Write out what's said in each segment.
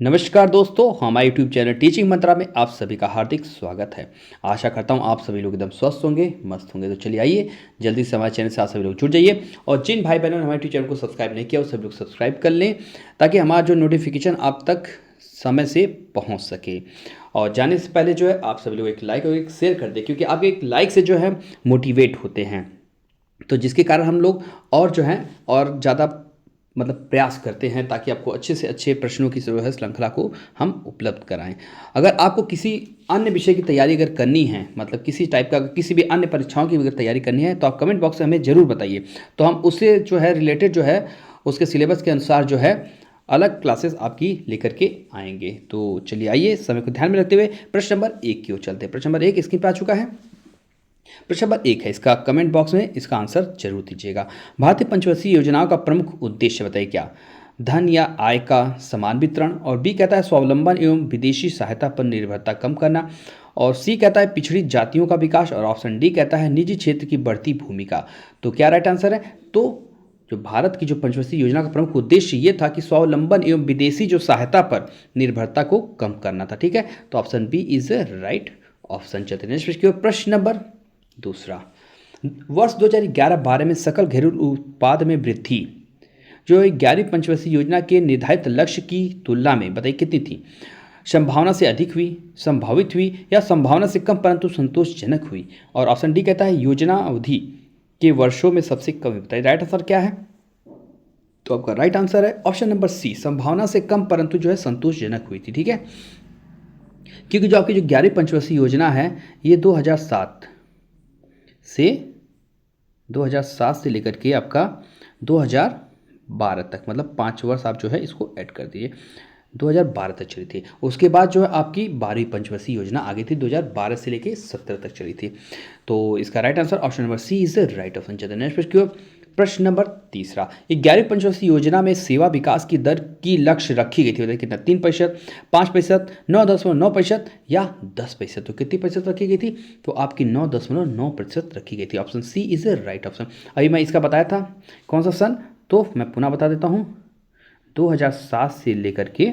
नमस्कार दोस्तों, हमारे यूट्यूब चैनल टीचिंग मंत्रा में आप सभी का हार्दिक स्वागत है। आशा करता हूँ आप सभी लोग एकदम स्वस्थ होंगे, मस्त होंगे। तो चलिए आइए जल्दी से हमारे चैनल से आप सभी लोग जुड़ जाइए और जिन भाई बहनों ने हमारे यूट्यूब चैनल को सब्सक्राइब नहीं किया वो सभी लोग सब्सक्राइब कर लें ताकि हमारा जो नोटिफिकेशन आप तक समय से पहुँच सके। और जाने से पहले जो है आप सभी लोग एक लाइक और एक शेयर कर दें, क्योंकि आपके एक लाइक से जो है मोटिवेट होते हैं, तो जिसके कारण हम लोग और जो है और ज़्यादा प्रयास करते हैं ताकि आपको अच्छे से अच्छे प्रश्नों की जो है श्रृंखला को हम उपलब्ध कराएं। अगर आपको किसी अन्य विषय की तैयारी अगर करनी है, किसी टाइप का किसी भी अन्य परीक्षाओं की अगर तैयारी करनी है, तो आप कमेंट बॉक्स में हमें ज़रूर बताइए, तो हम उससे जो है रिलेटेड जो है उसके सिलेबस के अनुसार जो है अलग क्लासेस आपकी लेकर के आएंगे। तो चलिए आइए समय को ध्यान में रखते हुए प्रश्न नंबर 1 की ओर चलते हैं। प्रश्न नंबर 1 स्क्रीन पर आ चुका है। प्रश्न नंबर 1 है, इसका कमेंट बॉक्स में इसका आंसर जरूर दीजिएगा। भारतीय पंचवर्षीय योजनाओं का प्रमुख उद्देश्य बताइए क्या? धन या आय का समान वितरण। और बी कहता है स्वावलंबन एवं विदेशी सहायता पर निर्भरता कम करना। और सी कहता है पिछड़ी जातियों का विकास। और ऑप्शन डी कहता है निजी क्षेत्र की बढ़ती भूमिका। तो क्या राइट आंसर है? तो जो भारत की जो पंचवर्षीय योजना का प्रमुख उद्देश्य ये था कि स्वावलंबन एवं विदेशी जो सहायता पर निर्भरता को कम करना था। ठीक है, तो option B is right option. चलते हैं प्रश्न नंबर 2। वर्ष 2011-12 में सकल घरेलू उत्पाद में वृद्धि जो 11वीं पंचवर्षीय योजना के निर्धारित लक्ष्य की तुलना में बताइए कितनी थी? संभावना से अधिक हुई, संभावित हुई, या संभावना से कम परंतु संतोषजनक हुई। और ऑप्शन डी कहता है योजना अवधि के वर्षों में सबसे कम हुई। बताइए राइट आंसर क्या है? तो आपका राइट आंसर है ऑप्शन नंबर सी, संभावना से कम परंतु जो है संतोषजनक हुई थी। ठीक है, क्योंकि जो आपकी जो 11वीं पंचवर्षीय योजना है ये 2007 से लेकर के आपका 2012 तक, मतलब 5 वर्ष आप जो है इसको ऐड कर दीजिए, 2012 तक चली थी। उसके बाद जो है आपकी 12वीं पंचवर्षीय योजना आ गई थी, 2012 से लेकर 17 तक चली थी। तो इसका right answer option number C is the right option. चलते नेक्स्ट प्रश्न की ओर। प्रश्न नंबर 3, 11वीं पंचवर्षीय योजना में सेवा विकास की दर की लक्ष्य रखी गई थी, बताइए कितना? 3%, 5%, 9.9% या 10%। तो कितनी प्रतिशत रखी गई थी? तो आपकी 9.9% रखी गई थी। Option C is the right option. अभी मैं इसका बताया था कौन सा सन, तो मैं पुनः बता देता हूँ। 2007 से लेकर के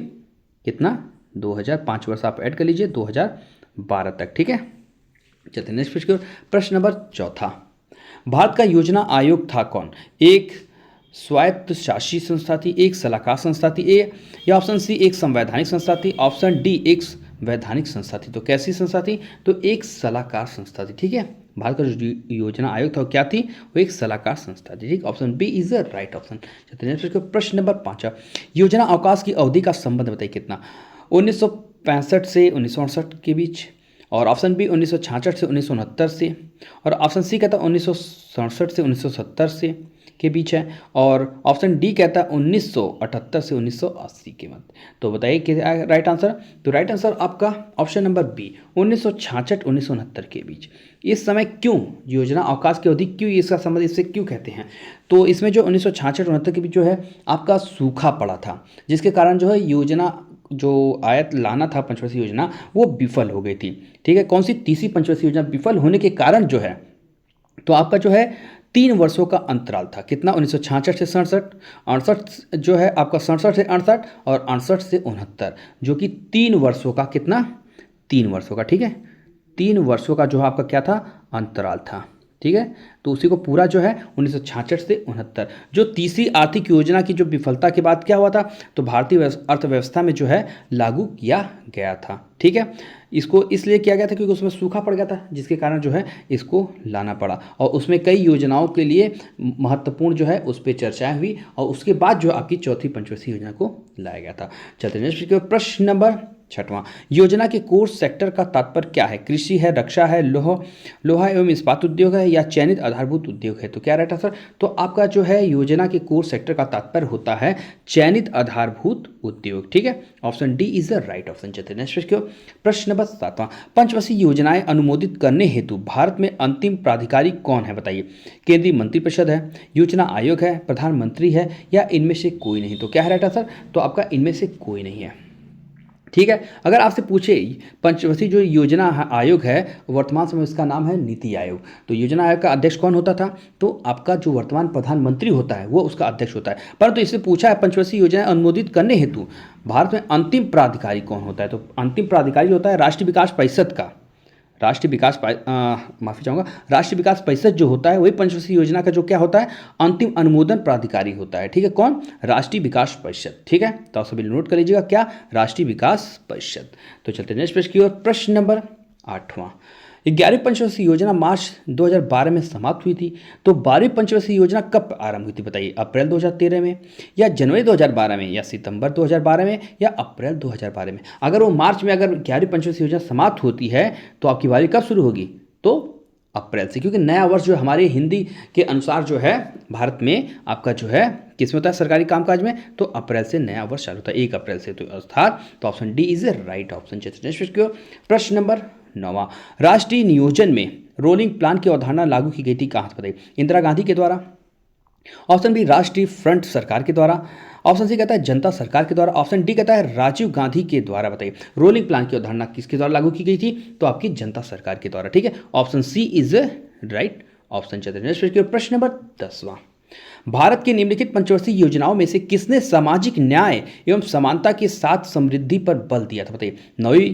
कितना 2005 वर्ष आप ऐड कर लीजिए 2012 तक। ठीक है, चलते नेक्स्ट प्रश्न की ओर। प्रश्न नंबर 4, भारत का योजना आयोग था कौन? एक स्वायत्त शासी संस्था थी, एक सलाहकार संस्था थी, ए या ऑप्शन सी एक संवैधानिक संस्था थी, ऑप्शन डी एक वैधानिक संस्था थी। तो कैसी संस्था थी? तो एक सलाहकार संस्था थी। ठीक है, भारत का जो योजना आयोग था वो क्या थी? वो एक सलाहकार संस्था थी। ठीक, option B is the right option. प्रश्न नंबर 5, योजना अवकाश की अवधि का संबंध बताइए कितना? 1965 से 1968 के बीच। और ऑप्शन बी 1966 से 1969 से। और ऑप्शन सी कहता है 1967 से 1970 से के बीच है। और ऑप्शन डी कहता है 1978 से 1980 के मध्य। तो बताइए कि राइट आंसर? तो राइट आंसर आपका ऑप्शन नंबर बी 1966-1969 के बीच। इस समय क्यों योजना अवकाश की अवधि क्यों इसका संबंध इससे क्यों कहते हैं? तो इसमें जो 1966-69 के बीच जो है आपका सूखा पड़ा था, जिसके कारण जो है योजना जो आयत लाना था पंचवर्षीय योजना वो विफल हो गई थी। ठीक है, कौन सी? तीसरी पंचवर्षीय योजना विफल होने के कारण जो है तो आपका जो है 3 वर्षों का अंतराल था। कितना? 1966 से 67, 68 जो है आपका 67 से 68 और 68 से 69, जो कि 3 वर्षों का कितना? 3 वर्षों का। ठीक है, 3 वर्षों का जो आपका क्या था? अंतराल था। ठीक है, तो उसी को पूरा जो है 1966 से 69, जो तीसरी आर्थिक योजना की जो विफलता के बाद क्या हुआ था? तो भारतीय अर्थव्यवस्था में जो है लागू किया गया था। ठीक है, इसको इसलिए किया गया था क्योंकि उसमें सूखा पड़ गया था, जिसके कारण जो है इसको लाना पड़ा। और उसमें कई योजनाओं के लिए महत्वपूर्ण जो है उस पर चर्चाएं हुई और उसके बाद जो आपकी चौथी पंचवर्षीय योजना को लाया गया था। चलते हैं प्रश्न नंबर 6, योजना के कोर सेक्टर का तात्पर्य क्या है? कृषि है, रक्षा है, लोहा एवं इस्पात उद्योग है, या चयनित आधारभूत उद्योग है। तो क्या राइट आंसर? तो आपका जो है योजना के कोर सेक्टर का तात्पर्य होता है चयनित आधारभूत उद्योग। ठीक है, option D is the right option. चलते हैं नेक्स्ट प्रश्न नंबर 7, पंचवर्षीय योजनाएं अनुमोदित करने हेतु भारत में अंतिम प्राधिकारी कौन है? बताइए। केंद्रीय मंत्रिपरिषद है, योजना आयोग है, प्रधानमंत्री है, या इनमें से कोई नहीं। तो क्या है राइट आंसर? तो आपका इनमें से कोई नहीं है। ठीक है। अगर आपसे पूछे पंचवर्षीय जो योजना आयोग है, वर्तमान समय उसका नाम है नीति आयोग। तो योजना आयोग का अध्यक्ष कौन होता था? तो आपका जो वर्तमान प्रधानमंत्री होता है वो उसका अध्यक्ष होता है। परंतु इससे पूछा है पंचवर्षीय योजना अनुमोदित करने हेतु भारत में अंतिम प्राधिकारी कौन होता है? तो अंतिम प्राधिकारी होता है राष्ट्रीय विकास परिषद का। माफी चाहूँगा, राष्ट्रीय विकास परिषद जो होता है वही पंचवर्षीय योजना का जो क्या होता है, अंतिम अनुमोदन प्राधिकारी होता है। ठीक है, कौन? राष्ट्रीय विकास परिषद। ठीक है, तो आप सभी नोट कर लीजिएगा, क्या? राष्ट्रीय विकास परिषद। तो चलते नेक्स्ट प्रश्न की ओर। प्रश्न नंबर 8वां, 11वीं पंचवर्षीय योजना मार्च 2012 में समाप्त हुई थी। तो 12वीं पंचवर्षीय योजना कब आरंभ हुई थी बताइए? अप्रैल 2013 में, या जनवरी 2012 में, या सितंबर 2012 में, या अप्रैल 2012 में? अगर वो मार्च में अगर 11वीं पंचवर्षीय योजना समाप्त होती है तो आपकी बारी कब शुरू होगी? तो अप्रैल से, क्योंकि नया वर्ष जो हमारे हिंदी के अनुसार जो है भारत में आपका जो है किस में होता है सरकारी कामकाज में? तो अप्रैल से नया वर्ष चालू होता है, 1 अप्रैल से। तो अर्थात तो option D is a right option. प्रश्न नंबर 9वां, राष्ट्रीय नियोजन में रोलिंग प्लान की अवधारणा लागू की गई थी कहाँ से बताइए? इंदिरा गांधी के द्वारा, ऑप्शन बी राष्ट्रीय फ्रंट सरकार के द्वारा, ऑप्शन सी कहता है जनता सरकार के द्वारा, ऑप्शन डी कहता है राजीव गांधी के द्वारा। बताइए रोलिंग प्लान की अवधारणा किसके द्वारा लागू की गई थी? तो आपकी जनता सरकार के द्वारा। ठीक है, option C is right option. प्रश्न नंबर 10वां, भारत की निम्नलिखित पंचवर्षीय योजनाओं में से किसने सामाजिक न्याय एवं समानता के साथ समृद्धि पर बल दिया था? बताइए 9वीं,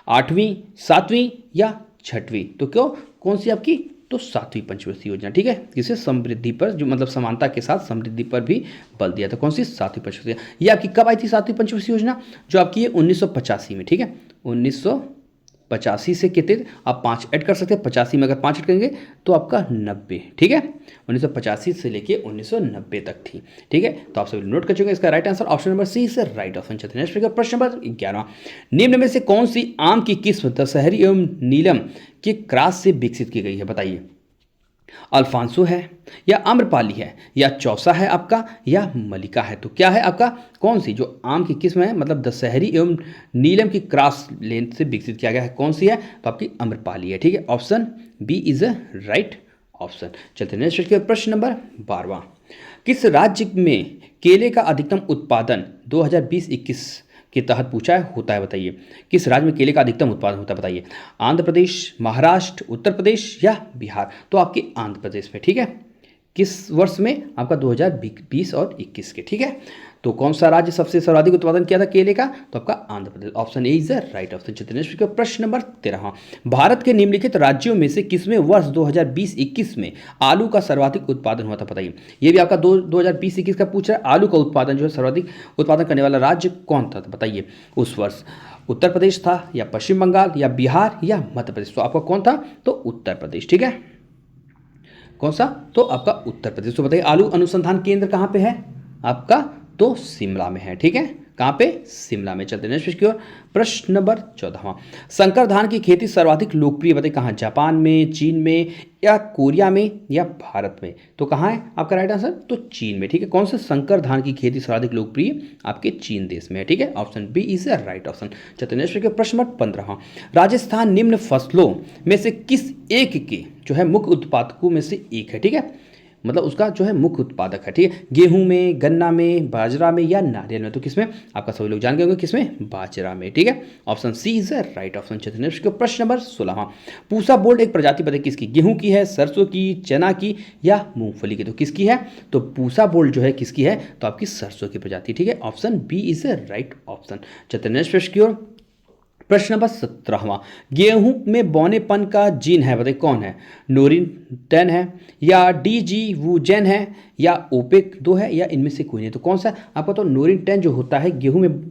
8वीं, 7वीं या 6वीं? तो क्यों, कौन सी आपकी? तो 7वीं पंचवर्षीय योजना। ठीक है, किसे? समृद्धि पर, जो मतलब समानता के साथ समृद्धि पर भी बल दिया था। कौन सी? 7वीं पंचवर्षीय। ये आपकी कब आई थी 7वीं पंचवर्षीय योजना? जो आपकी है 1985 में। ठीक है, 1985 से कितने आप 5 ऐड कर सकते हैं, 85 में अगर 5 ऐड करेंगे तो आपका 90। ठीक है, 1985 से लेके 1990 तक थी। ठीक है, तो आप सभी नोट कर चुके हैं, इसका right answer option number C से राइट ऑप्शन। प्रश्न नंबर 11, निम्न में से कौन सी आम की किस्म दशहरी एवं नीलम के क्रॉस से विकसित की गई है? बताइए, अल्फांसो है, या आम्रपाली है, या चौसा है आपका, या मलिका है? तो क्या है आपका, कौन सी जो आम की किस्म है, मतलब दशहरी एवं नीलम की क्रॉस लेंथ से विकसित किया गया है, कौन सी है? तो आपकी आम्रपाली है। ठीक है, option B is a right option. चलते नेक्स्ट प्रश्न नंबर 12वां, किस राज्य में केले का अधिकतम उत्पादन 2020-21 के तहत पूछा है होता है? बताइए, किस राज्य में केले का अधिकतम उत्पादन होता है? बताइए, आंध्र प्रदेश, महाराष्ट्र, उत्तर प्रदेश या बिहार? तो आपके आंध्र प्रदेश में। ठीक है, किस वर्ष में? आपका 2020 और 21 के। ठीक है, तो कौन सा राज्य सबसे सर्वाधिक उत्पादन किया था केले का? तो आपका Andhra Pradesh. Option A is the right option. प्रश्न नंबर 13, भारत के निम्नलिखित राज्यों में से किसमें वर्ष 2020-21 में आलू का सर्वाधिक उत्पादन हुआ था? बताइए, ये भी आपका 2020-21 का पूछ रहा है, आलू का उत्पादन जो है सर्वाधिक उत्पादन करने वाला राज्य कौन था? बताइए उस वर्ष। उत्तर प्रदेश था, या पश्चिम बंगाल, या बिहार, या मध्य प्रदेश? तो आपका कौन था? तो उत्तर प्रदेश। ठीक है, कौन सा? तो आपका उत्तर प्रदेश। तो बताइए आलू अनुसंधान केंद्र कहाँ पे है आपका? तो शिमला में है। ठीक है, कहाँ पे? शिमला में। चलते नेक्स्ट की ओर। प्रश्न नंबर 14वां, संकर धान की खेती सर्वाधिक लोकप्रिय बताइए कहाँ? जापान में, चीन में, या कोरिया में, या भारत में? तो कहाँ है आपका राइट आंसर? तो चीन में। ठीक है, कौन से संकर धान की खेती सर्वाधिक लोकप्रिय? आपके चीन देश में है। ठीक है, option B is the right option. चलते नेक्स्ट के प्रश्न नंबर 15वां, राजस्थान निम्न फसलों में से किस एक के जो है मुख्य उत्पादकों में से एक है? ठीक है, मतलब उसका जो है मुख्य उत्पादक है। ठीक है, गेहूं में, गन्ना में, बाजरा में, या नारियल में? तो किसमें? आपका सभी लोग जान गए होंगे किसमें? बाजरा में। ठीक है, option C is right option. प्रश्न नंबर 16वां, पूसा बोल्ड एक प्रजाति बताइए किसकी? गेहूं की है, सरसों की, चना की, या मूंगफली की? तो किसकी है? तो पूसा बोल्ड जो है किसकी है? तो आपकी सरसों की प्रजाति। ठीक है, option B is right option. प्रश्न की ओर। प्रश्न नंबर 17वां, गेहूं में बौनेपन का जीन है बताइए कौन है? नोरिन 10 है, या डीजी वूजेन है, या ओपेक 2 है, या इनमें से कोई नहीं? तो कौन सा आपका? तो नोरिन 10 जो होता है गेहूं में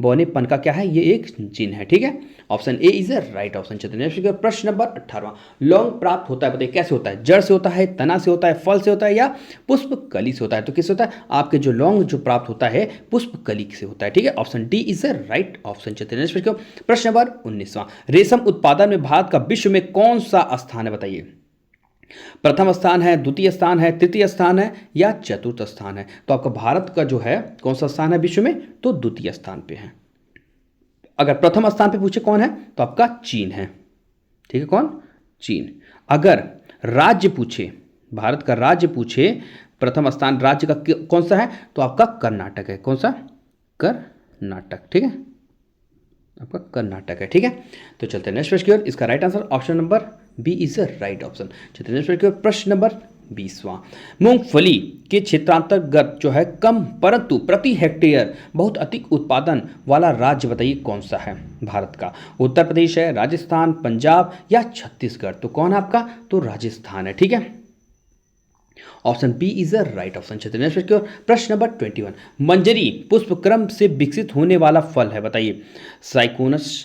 बौनेपन का क्या है? ये एक जीन है। ठीक है, option A is the right option. चलिए प्रश्न नंबर 18वां, लौंग प्राप्त होता है बताइए कैसे होता है? जड़ से होता है, तना से होता है, फल से होता है, या पुष्प कली से होता है? तो किससे होता है? आपके जो लौंग जो प्राप्त होता है पुष्प कली से होता है। ठीक है, option D is the right option. चलिए प्रश्न नंबर 19वां, रेशम उत्पादन में भारत का विश्व में कौन सा स्थान है? बताइए, प्रथम स्थान है, द्वितीय स्थान है, तृतीय स्थान है, या चतुर्थ स्थान है? तो आपका भारत का जो है कौन सा स्थान है विश्व में? तो द्वितीय स्थान पे है। अगर प्रथम स्थान पे पूछे कौन है तो आपका चीन है। ठीक है, कौन? चीन। अगर राज्य पूछे, भारत का राज्य पूछे, प्रथम स्थान राज्य का कौन सा है तो आपका कर्नाटक है। कौन सा? कर्नाटक। ठीक है, आपका कर्नाटक है। ठीक है, तो चलते हैं नेक्स्ट प्रश्न की ओर। इसका right answer option number B is the right option. चलते हैं नेक्स्ट प्रश्न की ओर। प्रश्न नंबर 20वां, मूंगफली के क्षेत्रांतर्गत जो है कम परंतु प्रति हेक्टेयर बहुत अधिक उत्पादन वाला राज्य बताइए कौन सा है भारत का। उत्तर प्रदेश है, राजस्थान, पंजाब या छत्तीसगढ़। तो कौन है आपका, तो राजस्थान है। ठीक है, option B is the right option. चलते नेक्स्ट की ओर। प्रश्न नंबर 21, मंजरी पुष्पक्रम से विकसित होने वाला फल है बताइए, साइकोनस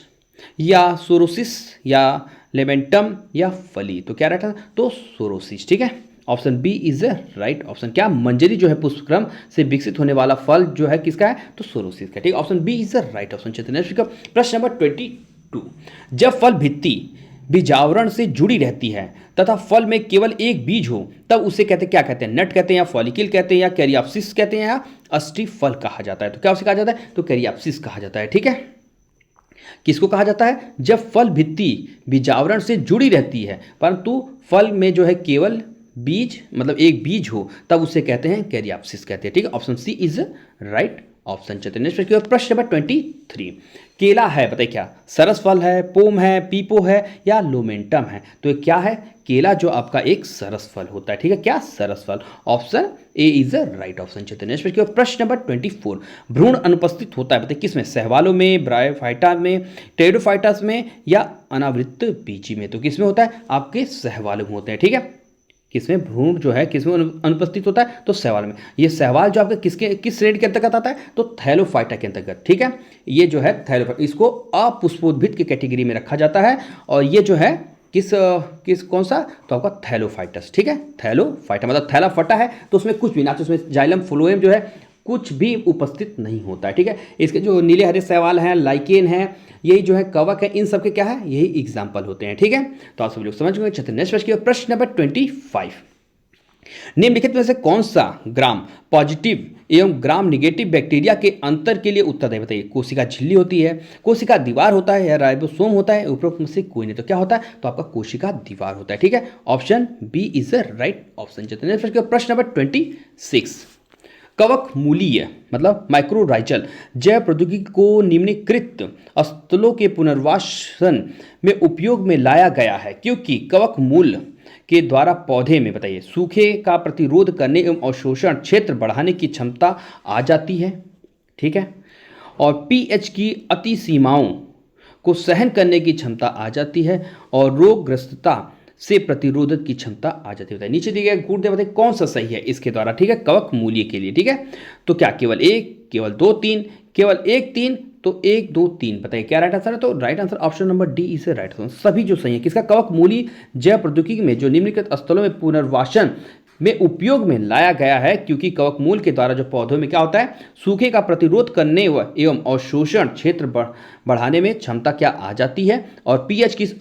या सोरोसिस या लेमेंटम या फली। तो क्या रहता है, तो सोरोसिस। ठीक है, option B is the right option. क्या मंजरी जो है पुष्पक्रम से विकसित होने वाला फल जो है किसका है, तो सोरोसिस का। ठीक है, option B is the right option. चलते नेक्स्ट का प्रश्न नंबर 22, जब फल भित्ति बीजावरण से जुड़ी रहती है तथा फल में केवल एक बीज हो तब उसे कहते क्या कहते हैं, नट कहते हैं या फॉलिकल कहते हैं या कैरियाप्सिस कहते हैं या अस्टी फल कहा जाता है। तो क्या उसे कहा जाता है, तो कैरियाप्सिस कहा जाता है। ठीक है, किसको कहा जाता है, जब फल भित्ति बीजावरण से जुड़ी रहती है परंतु फल में जो है केवल बीज मतलब एक बीज हो तब उसे कहते हैं कैरियाप्सिस कहते हैं। ठीक है, option C is right option. चलते नेक्स्ट प्रश्न नंबर 23, केला है बताइए क्या, सरस फल है, पोम है, पीपो है या लोमेंटम है। तो ये क्या है, केला जो आपका एक सरस फल होता है। ठीक है, क्या सरस फल, option A is the right option. चलते नेक्स्ट प्रश्न नंबर 24, भ्रूण अनुपस्थित होता है बताइए किसमें, सहवालों में, ब्रायोफाइटा में, टेरिडोफाइटस में या अनावृत बीजी में। तो किसमें होता है, आपके सहवालों में होते हैं। ठीक है, किसमें भ्रूण जो है किसमें अनुपस्थित होता है, तो सहवाल में। ये सहवाल जो आपके किस श्रेणी के अंतर्गत आता है, तो थैलोफाइटा के अंतर्गत। ठीक है, ये जो है थैलोफाइटा, इसको अपुष्पोद्भिद की कैटेगरी में रखा जाता है और ये जो है किस कौन सा, तो आपका थैलोफाइटस। ठीक है, थैलोफाइटा मतलब थैला फटा है तो उसमें कुछ भी ना, तो उसमें जाइलम फ्लोएम जो है कुछ भी उपस्थित नहीं होता है। ठीक है, इसके जो नीले हरे शैवाल हैं, लाइकेन है, यही जो है कवक है, इन सब के क्या है, यही एग्जाम्पल होते हैं। ठीक है, तो आप सब लोग समझ गए। चलते नेक्स्ट प्रश्न नंबर 25, निम्नलिखित में से कौन सा ग्राम पॉजिटिव एवं ग्राम निगेटिव बैक्टीरिया के अंतर के लिए उत्तरदायी बताइए। कोशिका झिल्ली होती है, कोशिका दीवार होता है या राइबोसोम होता है, उपरोक्त में से कोई नहीं। तो क्या होता है, तो आपका कोशिका दीवार होता है। ठीक है, option B is the right option. चलते नेक्स्ट प्रश्न नंबर 26, कवक मूलीय मतलब माइक्रोराइजल जैव प्रौद्योगिकी को निम्नलिखित स्थलों के पुनर्वासन में उपयोग में लाया गया है क्योंकि कवक मूल के द्वारा पौधे में बताइए सूखे का प्रतिरोध करने एवं अवशोषण क्षेत्र बढ़ाने की क्षमता आ जाती है। ठीक है, और पीएच की अति सीमाओं को सहन करने की क्षमता आ जाती है और रोगग्रस्तता से प्रतिरोधक की क्षमता आ जाती है। नीचे दिए गए गुण दे बताइए कौन सा सही है इसके द्वारा। ठीक है, कवक मूल्य के लिए। ठीक है, तो क्या केवल एक, केवल दो, तीन, केवल एक, तीन, तो एक, दो, तीन बताइए क्या राइट आंसर है। तो right answer option number D is right answer, सभी जो सही है। किसका, कवक मूली जैव प्रौद्योगिकी में जो निम्नलिखित स्थलों में पुनर्वासन में उपयोग में लाया गया है क्योंकि कवक मूल के द्वारा जो पौधों में क्या होता है, सूखे का प्रतिरोध करने एवं अवशोषण क्षेत्र बढ़ाने में क्षमता क्या आ जाती है और पीएच की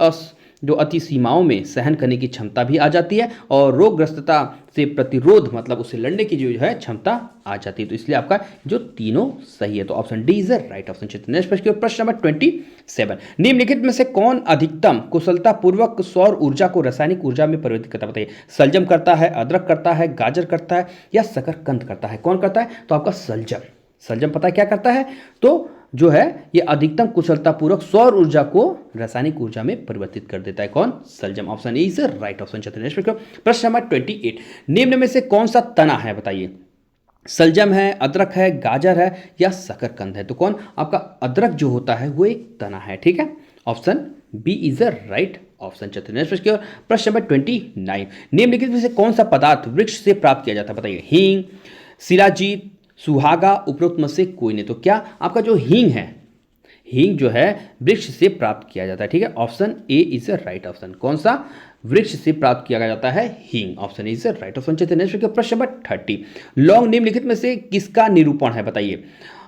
जो अति सीमाओं में सहन करने की क्षमता भी आ जाती है और रोगग्रस्तता से प्रतिरोध मतलब उससे लड़ने की जो है क्षमता आ जाती है। तो इसलिए आपका जो तीनों सही है, तो option D is right option. Next प्रश्न नंबर 27, निम्नलिखित में से कौन अधिकतम कुशलता पूर्वक सौर ऊर्जा को रासायनिक ऊर्जा में परिवर्तित करता है बताइए। सलजम करता है, अदरक करता है, गाजर करता है या शकरकंद करता है। कौन करता है, तो आपका सलजम। सलजम पता है क्या करता है, तो जो है ये अधिकतम कुशलतापूर्वक सौर ऊर्जा को रासायनिक ऊर्जा में परिवर्तित कर देता है। कौन, सलजम। Option A is right option. प्रश्न नंबर 28, निम्न में से कौन सा तना है बताइए। सलजम है, अदरक है, गाजर है या शकरकंद है। तो कौन, आपका अदरक जो होता है वो एक तना है। ठीक है, option B is right option. प्रश्न नंबर 29, निम्नलिखित में से कौन सा पदार्थ वृक्ष से प्राप्त किया जाता है बताइए। हींग, शिलाजीत, सुहागा, उपरोक्त में से कोई नहीं। तो क्या आपका जो हींग है, हींग जो है वृक्ष से प्राप्त किया जाता है। ठीक है, option A is right option. कौन सा, वृक्ष से प्राप्त किया जाता है हींग, ऑप्शन इज राइट ऑप्शन। प्रश्न नंबर 30, लौंग निम्नलिखित में से किसका निरूपण है बताइए।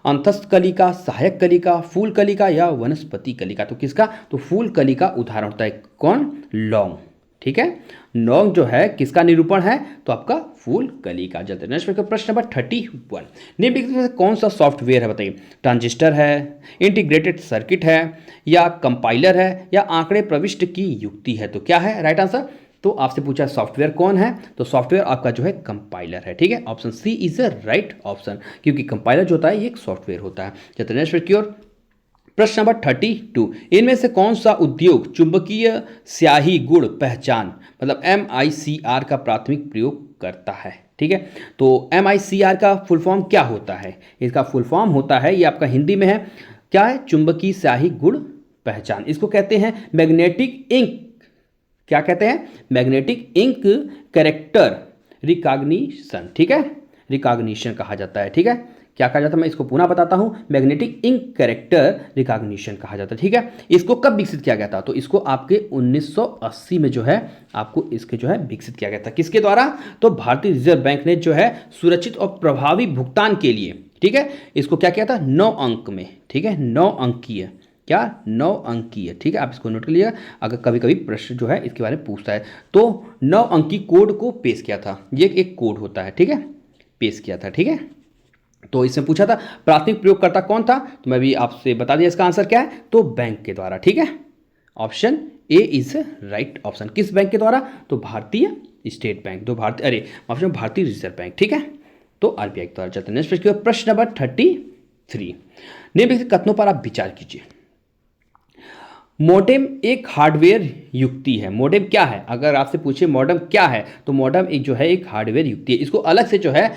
अंतस्थ कलिका, सहायक कलिका, फूल कलिका या वनस्पति कलिका। तो किसका, तो फूल कलिका उदाहरण होता है। कौन, लौंग। ठीक है, लौंग जो है किसका निरूपण है, तो आपका फूल कली का। जल्दी नेक्स्ट प्रश्न नंबर 31, निम्नलिखित में कौन सा सॉफ्टवेयर है बताइए। ट्रांजिस्टर है, इंटीग्रेटेड सर्किट है या कंपाइलर है या आंकड़े प्रविष्ट की युक्ति है। तो क्या है राइट आंसर, तो आपसे पूछा सॉफ्टवेयर कौन है, तो सॉफ्टवेयर आपका जो है कंपाइलर है। ठीक है, option C is the right option क्योंकि कंपाइलर जो होता है ये एक सॉफ्टवेयर होता है। जल्दी नेक्स्ट की ओर। प्रश्न नंबर 32, इनमें से कौन सा उद्योग चुंबकीय स्याही गुण पहचान मतलब MICR का प्राथमिक प्रयोग करता है? ठीक है, तो MICR का फुल फॉर्म क्या होता है? इसका फुल फॉर्म होता है, ये आपका हिंदी में है, क्या है? चुंबकीय स्याही गुण पहचान। इसको कहते हैं मैग्नेटिक इंक, क्या कहते हैं? Magnetic ink character recognition. ठीक है, रिकॉग्निशन कहा जाता है। ठीक है, क्या कहा जाता है? मैं इसको पुनः बताता हूं, मैग्नेटिक इंक कैरेक्टर रिकॉग्निशन कहा जाता है। ठीक है, इसको कब विकसित किया गया था? तो इसको आपके 1980 में जो है आपको इसके जो है विकसित किया गया था। किसके द्वारा? तो भारतीय रिजर्व बैंक ने जो है सुरक्षित और प्रभावी भुगतान के लिए, ठीक है, इसको क्या किया था? 9 अंक में, ठीक है, 9 अंकीय, क्या? 9 अंकीय। ठीक है, आप इसको नोट कर लिया, अगर कभी कभी प्रश्न जो है इसके बारे में पूछता है तो 9 अंकी कोड को पेश किया था। ये एक कोड होता है, ठीक है, पेश किया था। ठीक है, तो इसमें पूछा था प्राथमिक प्रयोगकर्ता कौन था, तो मैं भी आपसे बता दिया इसका आंसर क्या है, तो बैंक के द्वारा। ठीक है, option A is right option. किस बैंक के द्वारा? तो भारतीय स्टेट बैंक, तो भारतीय रिजर्व बैंक। ठीक है, तो आरबीआई के द्वारा। चलते हैं नेक्स्ट प्रश्न नंबर 33, निम्नलिखित कथनों पर आप विचार कीजिए। मॉडेम एक हार्डवेयर युक्ति है। मॉडेम क्या है? अगर आपसे पूछे मॉडेम क्या है, तो मॉडेम एक जो है एक हार्डवेयर युक्ति है। इसको अलग से जो है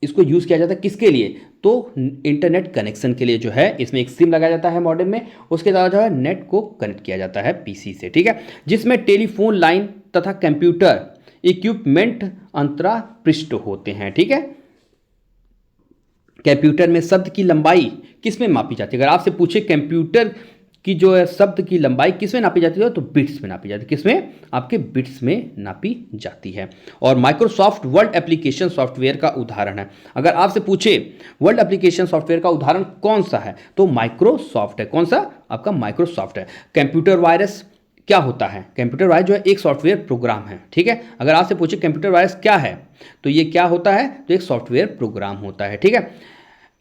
इसको यूज़ किया जाता है किसके लिए? तो इंटरनेट कनेक्शन के लिए जो है इसमें एक सिम लगाया जाता है मॉडेम में, उसके द्वारा जो है नेट को कनेक्ट किया जाता है पीसी से। ठीक है, जिसमें टेलीफोन लाइन तथा कंप्यूटर इक्विपमेंट अंतरा पृष्ठ होते हैं। ठीक है, कंप्यूटर में शब्द की लंबाई किस में मापी जाती है? अगर आपसे पूछे कंप्यूटर की जो है शब्द की लंबाई किस में नापी जाती है, तो बिट्स में नापी जाती है। किसमें? आपके बिट्स में नापी जाती है। और माइक्रोसॉफ्ट वर्ड एप्लीकेशन सॉफ्टवेयर का उदाहरण है। अगर आपसे पूछे वर्ड एप्लीकेशन सॉफ्टवेयर का उदाहरण कौन सा है, तो माइक्रोसॉफ्ट है। कौन सा? आपका माइक्रोसॉफ्ट है। कंप्यूटर वायरस क्या होता है? कंप्यूटर वायरस जो है एक सॉफ्टवेयर प्रोग्राम है। ठीक है, अगर आपसे पूछे कंप्यूटर वायरस क्या है, तो ये क्या होता है? तो एक सॉफ्टवेयर प्रोग्राम होता है। ठीक है,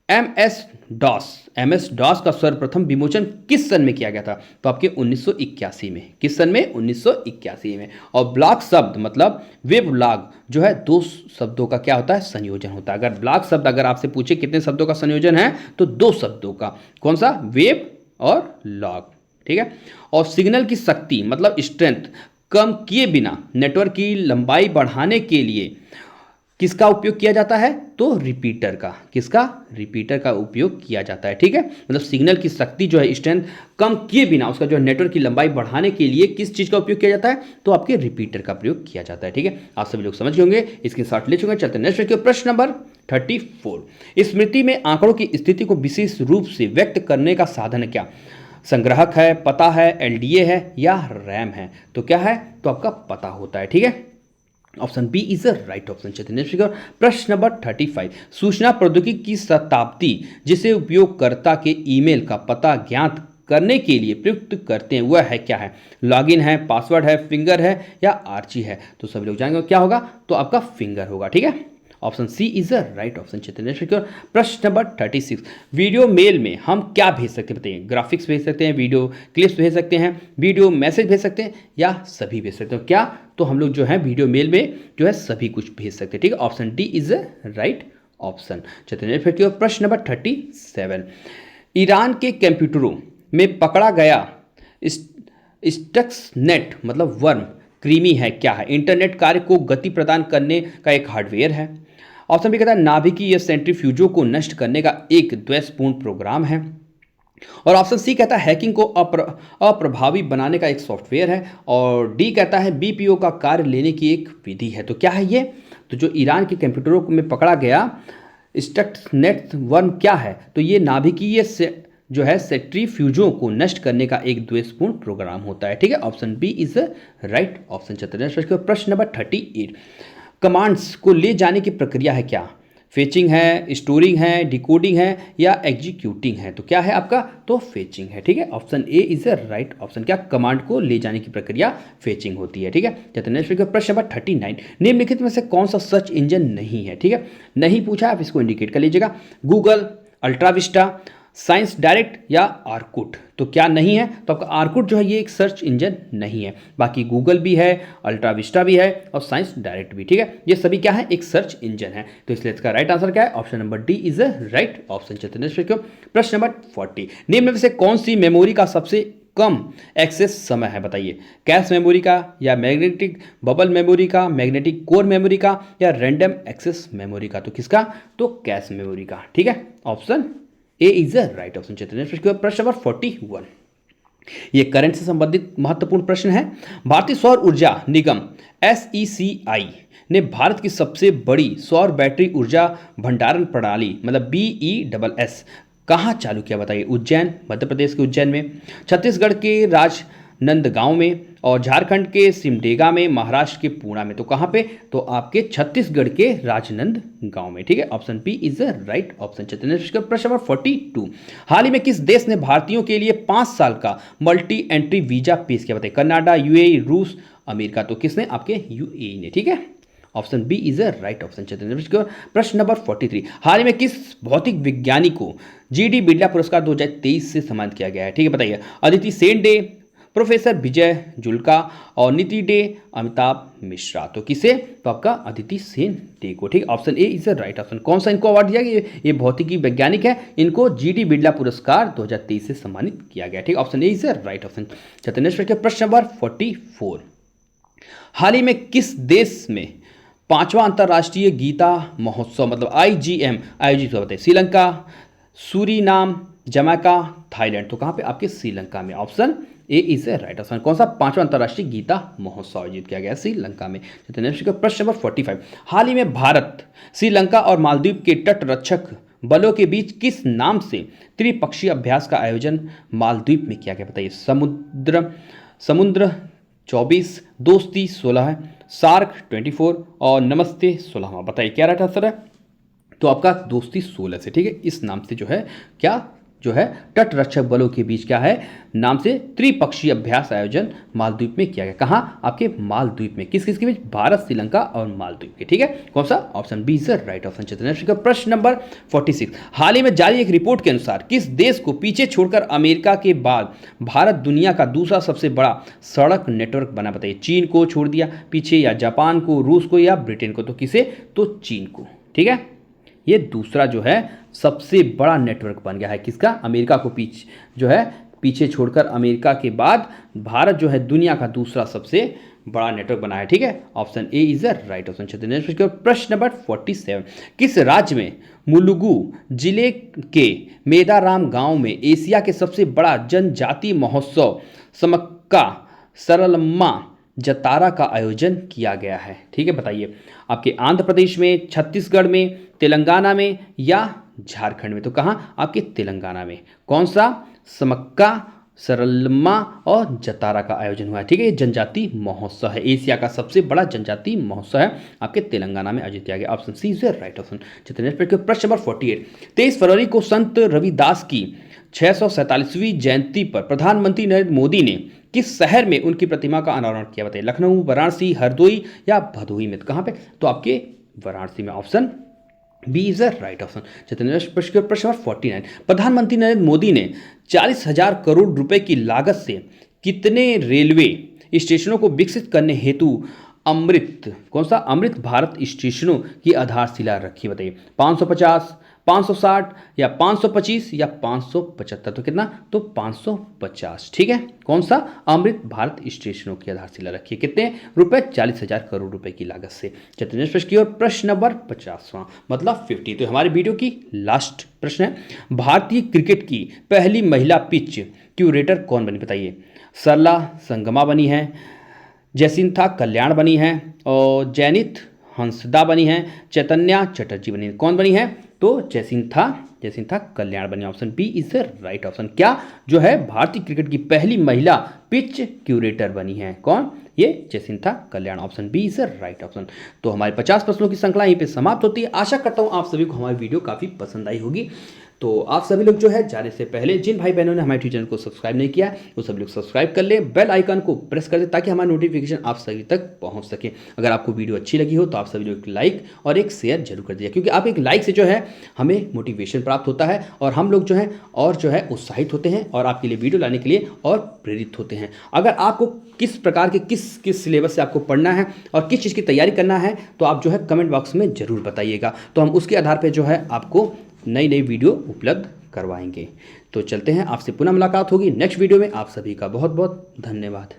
MS डॉस का सर्वप्रथम विमोचन किस सन में किया गया था? तो आपके 1981 में। किस सन में? 1981 में। और ब्लॉग शब्द मतलब वेब ब्लॉग जो है दो शब्दों का क्या होता है? संयोजन होता है। अगर ब्लॉग शब्द अगर आपसे पूछे कितने शब्दों का संयोजन है, तो 2 शब्दों का। कौन सा? वेब और लॉग। ठीक है, और सिग्नल की शक्ति मतलब स्ट्रेंथ कम किए बिना नेटवर्क की लंबाई बढ़ाने के लिए किसका उपयोग किया जाता है? तो रिपीटर का। किसका? रिपीटर का उपयोग किया जाता है। ठीक है, मतलब सिग्नल की शक्ति जो है स्ट्रेंथ कम किए बिना उसका जो नेटवर्क की लंबाई बढ़ाने के लिए किस चीज़ का उपयोग किया जाता है? तो आपके रिपीटर का प्रयोग किया जाता है। ठीक है, आप सभी लोग समझ गए होंगे, इसके साथ ले चुके हैं। चलते हैं नेक्स्ट प्रश्न नंबर 34, स्मृति में आंकड़ों की स्थिति को विशेष रूप से व्यक्त करने का साधन क्या? संग्राहक है, पता है, LDA है या रैम है? तो क्या है? तो आपका पता होता है। ठीक है, option B is the right option. चलिए प्रश्न नंबर 35, सूचना प्रौद्योगिकी की शताब्दी जिसे उपयोगकर्ता के ईमेल का पता ज्ञात करने के लिए प्रयुक्त करते हैं वह है क्या है? लॉगिन है, पासवर्ड है, फिंगर है या आर्ची है? तो सभी लोग जानेंगे क्या होगा, तो आपका फिंगर होगा। ठीक है, option C is the right option. चलिए प्रश्न नंबर 36, वीडियो मेल में हम क्या भेज सकते हैं? बताइए, ग्राफिक्स भेज सकते हैं, वीडियो क्लिप्स भेज सकते हैं, वीडियो मैसेज भेज सकते हैं या सभी भेज सकते हैं? क्या? तो हम लोग जो है वीडियो मेल में जो है सभी कुछ भेज सकते हैं। ठीक है, option D is the right option. चलिए प्रश्न नंबर 37, ईरान के कंप्यूटरों में पकड़ा गया स्टक्सनेट मतलब वर्म कृमि है क्या है? इंटरनेट कार्य को गति प्रदान करने का एक हार्डवेयर है। ऑप्शन बी कहता है नाभिकीय सेंट्रीफ्यूजों को नष्ट करने का एक द्वेषपूर्ण प्रोग्राम है। और ऑप्शन सी कहता है हैकिंग को अप्रभावी बनाने का एक सॉफ्टवेयर है। और डी कहता है BPO का कार्य लेने की एक विधि है। तो क्या है ये? तो जो ईरान के कंप्यूटरों में पकड़ा गया स्टक्सनेट वर्म क्या है? तो ये नाभिकीय से जो है सेंट्रीफ्यूजों को नष्ट करने का एक द्वेषपूर्ण प्रोग्राम होता है। ठीक है, option B is right option. चलिए प्रश्न नंबर 38, कमांड्स को ले जाने की प्रक्रिया है क्या? फेचिंग है, स्टोरिंग है, डिकोडिंग है या एग्जीक्यूटिंग है? तो क्या है आपका? तो फेचिंग है। ठीक है, option A is the right option. क्या? कमांड को ले जाने की प्रक्रिया फेचिंग होती है। ठीक है, चलिए प्रश्न नंबर 39, निम्नलिखित में से कौन सा सर्च इंजन नहीं है? ठीक है, नहीं पूछा, आप इसको इंडिकेट कर लीजिएगा। Google, ultra Vista, science direct या आर्कुट? तो क्या नहीं है, तो आपका आर्कुट जो है ये एक सर्च इंजन नहीं है। बाकी गूगल भी है, अल्ट्रा विस्टा भी है और साइंस डायरेक्ट भी, ठीक है, ये सभी क्या है, एक सर्च इंजन है। तो इसलिए इसका राइट आंसर क्या है, option number D is a right option. चलते नेक्स्ट क्वेश्चन, प्रश्न नंबर 40, निम्न में से कौन सी मेमोरी का सबसे कम एक्सेस समय है, बताइए। कैश मेमोरी का, या मैग्नेटिक बबल मेमोरी का, मैग्नेटिक कोर मेमोरी का, या रैंडम एक्सेस मेमोरी का? तो किसका, तो कैश मेमोरी का, ठीक है, option A is the right option. चलिए प्रश्न नंबर 41, ये करंट से संबंधित महत्वपूर्ण प्रश्न है। भारतीय सौर ऊर्जा निगम SECI ने भारत की सबसे बड़ी सौर बैटरी ऊर्जा भंडारण प्रणाली मतलब BESS कहाँ चालू किया, बताइए। उज्जैन, मध्य प्रदेश के उज्जैन में, छत्तीसगढ़ के राजनांदगांव में, और झारखंड के सिमडेगा में, महाराष्ट्र के पुणे में। तो कहाँ पे, तो आपके छत्तीसगढ़ के राजनांदगांव में, ठीक है, option B is the right option. प्रश्न नंबर 42, हाल ही में किस देश ने भारतीयों के लिए 5 साल का मल्टी एंट्री वीजा पेश किया, बताइए। कनाडा, UAE, रूस, अमेरिका? तो किसने, आपके UAE ने, ठीक है, option B is a right option. प्रश्न नंबर 43, हाल ही में किस भौतिक विज्ञानी को GD बिरला पुरस्कार 2023 से सम्मानित किया गया है, ठीक है, बताइए। अदिति सेन डे, प्रोफेसर विजय जुल्का, और नीति डे, अमिताभ मिश्रा? तो किसे, तो आपका अदिति सेन डे को, ठीक, option A is the right option. कौन सा इनको अवार्ड दिया गया, ये भौतिकी वैज्ञानिक है, इनको GD बिरला पुरस्कार 2023 से सम्मानित किया गया, ठीक, option A is the right option. प्रश्न नंबर 44, हाल ही में किस देश में 5वां अंतर्राष्ट्रीय गीता महोत्सव मतलब IGM आयोजित हुआ, बताइए। Sri Lanka, Suriname, Jamaica, Thailand? तो कहाँ पे, आपके श्रीलंका में, option A is a right option. कौन सा, 5वां अंतर्राष्ट्रीय गीता महोत्सव आयोजित किया गया श्रीलंका में। प्रश्न नंबर 45, हाल ही में भारत, श्रीलंका और मालदीव के तटरक्षक बलों के बीच किस नाम से त्रिपक्षीय अभ्यास का आयोजन मालदीव में किया गया, बताइए। समुद्र 24, दोस्ती 16, सार्क 24 और नमस्ते 16, बताइए क्या राइट आंसर है। तो आपका दोस्ती 16 से, ठीक है, इस नाम से जो है क्या, जो है तटरक्षक बलों के बीच क्या है, नाम से त्रिपक्षीय अभ्यास आयोजन मालदीव में किया गया। कहाँ, आपके मालदीव में। किस किस के बीच, भारत, श्रीलंका और मालदीव के, ठीक है, कौन सा, option B is the right option. प्रश्न नंबर 46, हाल ही में जारी एक रिपोर्ट के अनुसार किस देश को पीछे छोड़कर अमेरिका के बाद भारत दुनिया का दूसरा सबसे बड़ा सड़क नेटवर्क बना, बताइए। चीन को छोड़ दिया पीछे, या जापान को, रूस को, या ब्रिटेन को? तो किसे, तो चीन को, ठीक है, ये दूसरा जो है सबसे बड़ा नेटवर्क बन गया है, किसका, अमेरिका को पीछे छोड़कर अमेरिका के बाद भारत जो है दुनिया का दूसरा सबसे बड़ा नेटवर्क बना है, ठीक है, option A is the right option. प्रश्न नंबर 47, किस राज्य में मुलुगु जिले के मेदाराम गांव में एशिया के सबसे बड़ा जनजातीय महोत्सव समक्का सरलम्मा जतारा का आयोजन किया गया है, ठीक है, बताइए। आपके आंध्र प्रदेश में, छत्तीसगढ़ में, तेलंगाना में, या झारखंड में? तो कहाँ, आपके तेलंगाना में। कौन सा, समक्का सरलम्मा और जतारा का आयोजन हुआ है, ठीक है, ये जनजातीय महोत्सव है, एशिया का सबसे बड़ा जनजातीय महोत्सव है, आपके तेलंगाना में आयोजित किया गया, option C is the right option. प्रश्न नंबर 48, 23 फरवरी को संत रविदास की 647वीं जयंती पर प्रधानमंत्री नरेंद्र मोदी ने किस शहर में उनकी प्रतिमा का अनावरण किया, बताइए। लखनऊ, वाराणसी, हरदोई, या भदोही में? कहाँ पे, तो आपके वाराणसी में, option B is the right option. प्रश्न नंबर 49, प्रधानमंत्री नरेंद्र मोदी ने 40,000 करोड़ रुपए की लागत से कितने रेलवे स्टेशनों को विकसित करने हेतु कौन सा, अमृत भारत स्टेशनों की आधारशिला रखी, बताइए। 550, 560, या 525, या 575? तो कितना, तो 550, ठीक है, कौन सा, अमृत भारत स्टेशनों की आधारशिला रखी है, कितने रुपए, 40,000 करोड़ रुपए की लागत से। चतुर्थ प्रश्न की ओर, प्रश्न नंबर 50वां मतलब 50, तो हमारे वीडियो की लास्ट प्रश्न है। भारतीय क्रिकेट की पहली महिला पिच क्यूरेटर कौन बनी, बताइए। सरला संगमा बनी है, जयसिंथा कल्याण बनी है, और जैनित हंसदा बनी है, चैतन्या चटर्जी बनी है। कौन बनी है, तो जयसिंथा कल्याण बनी, option B is the right option. क्या जो है भारतीय क्रिकेट की पहली महिला पिच क्यूरेटर बनी है, कौन, ये Jayasintha Kalyan, option B is the right option. तो हमारे 50 प्रश्नों की श्रृंखला यहीं पे समाप्त होती है। आशा करता हूँ आप सभी को हमारी वीडियो काफ़ी पसंद आई होगी। तो आप सभी लोग जो है जाने से पहले जिन भाई बहनों ने हमारे चैनल को सब्सक्राइब नहीं किया वो सभी लोग सब्सक्राइब कर लें, बेल आइकन को प्रेस कर दें ताकि हमारा नोटिफिकेशन आप सभी तक पहुंच सके। अगर आपको वीडियो अच्छी लगी हो तो आप सभी लोग एक लाइक और एक शेयर जरूर कर दीजिए, क्योंकि आप एक लाइक से जो है हमें मोटिवेशन प्राप्त होता है और हम लोग जो है और जो है उत्साहित होते हैं और आपके लिए वीडियो लाने के लिए और प्रेरित होते हैं। अगर आपको किस प्रकार के किस सिलेबस से आपको पढ़ना है और किस चीज़ की तैयारी करना है तो आप जो है कमेंट बॉक्स में ज़रूर बताइएगा, तो हम उसके आधार पर जो है आपको नई नई वीडियो उपलब्ध करवाएंगे। तो चलते हैं, आपसे पुनः मुलाकात होगी नेक्स्ट वीडियो में। आप सभी का बहुत बहुत धन्यवाद।